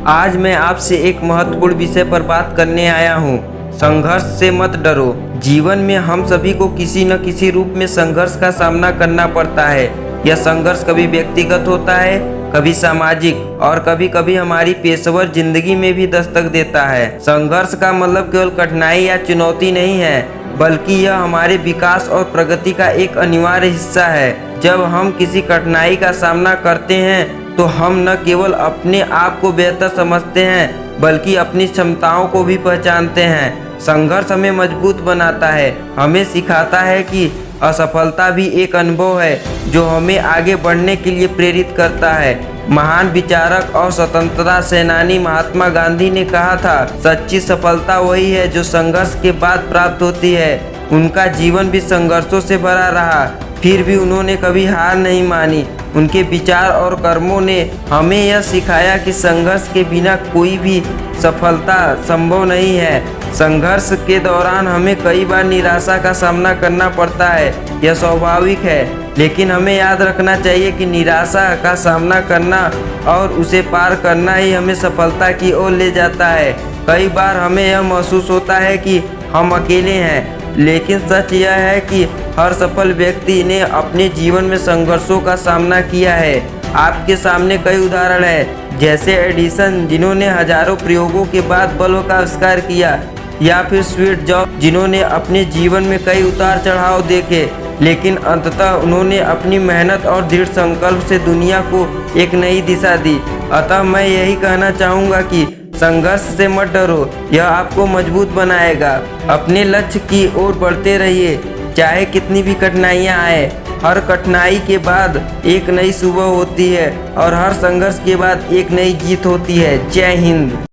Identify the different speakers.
Speaker 1: आज मैं आपसे एक महत्वपूर्ण विषय पर बात करने आया हूँ। संघर्ष से मत डरो। जीवन में हम सभी को किसी न किसी रूप में संघर्ष का सामना करना पड़ता है। यह संघर्ष कभी व्यक्तिगत होता है, कभी सामाजिक और कभी कभी हमारी पेशेवर जिंदगी में भी दस्तक देता है। संघर्ष का मतलब केवल कठिनाई या चुनौती नहीं है, बल्कि यह हमारे विकास और प्रगति का एक अनिवार्य हिस्सा है। जब हम किसी कठिनाई का सामना करते हैं तो हम न केवल अपने आप को बेहतर समझते हैं, बल्कि अपनी क्षमताओं को भी पहचानते हैं। संघर्ष हमें मजबूत बनाता है, हमें सिखाता है कि असफलता भी एक अनुभव है जो हमें आगे बढ़ने के लिए प्रेरित करता है। महान विचारक और स्वतंत्रता सेनानी महात्मा गांधी ने कहा था, सच्ची सफलता वही है जो संघर्ष के बाद प्राप्त होती है। उनका जीवन भी संघर्षों से भरा रहा, फिर भी उन्होंने कभी हार नहीं मानी। उनके विचार और कर्मों ने हमें यह सिखाया कि संघर्ष के बिना कोई भी सफलता संभव नहीं है। संघर्ष के दौरान हमें कई बार निराशा का सामना करना पड़ता है, यह स्वाभाविक है, लेकिन हमें याद रखना चाहिए कि निराशा का सामना करना और उसे पार करना ही हमें सफलता की ओर ले जाता है। कई बार हमें यह महसूस होता है कि हम अकेले हैं, लेकिन सच यह है कि हर सफल व्यक्ति ने अपने जीवन में संघर्षों का सामना किया है। आपके सामने कई उदाहरण हैं, जैसे एडिसन जिन्होंने हजारों प्रयोगों के बाद बल्ब का आविष्कार किया, या फिर स्टीव जॉब्स जिन्होंने अपने जीवन में कई उतार चढ़ाव देखे, लेकिन अंततः उन्होंने अपनी मेहनत और दृढ़ संकल्प से दुनिया को एक नई दिशा दी। अतः मैं यही कहना चाहूँगा कि संघर्ष से मत डरो, यह आपको मजबूत बनाएगा। अपने लक्ष्य की ओर बढ़ते रहिए, चाहे कितनी भी कठिनाइयाँ आए। हर कठिनाई के बाद एक नई सुबह होती है और हर संघर्ष के बाद एक नई जीत होती है। जय हिंद।